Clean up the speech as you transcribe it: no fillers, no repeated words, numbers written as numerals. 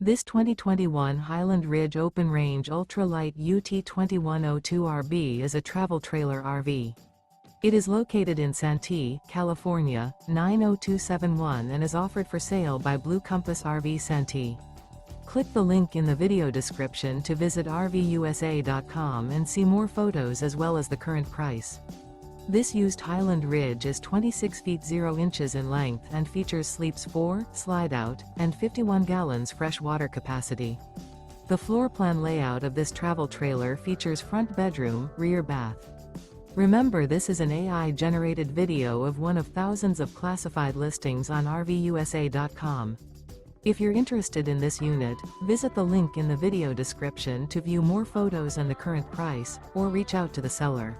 This 2021 Highland Ridge Open Range Ultra Lite UT2102RB is a travel trailer RV. It is located in Santee, California, 90271 and is offered for sale by Blue Compass RV Santee. Click the link in the video description to visit RVUSA.com and see more photos as well as the current price. This used Highland Ridge is 26 feet 0 inches in length and features sleeps 4, Slideout, and 51 gallons fresh water capacity. The floor plan layout of this travel trailer features front bedroom, rear bath. Remember, this is an AI-generated video of one of thousands of classified listings on RVUSA.com. If you're interested in this unit, visit the link in the video description to view more photos and the current price, or reach out to the seller.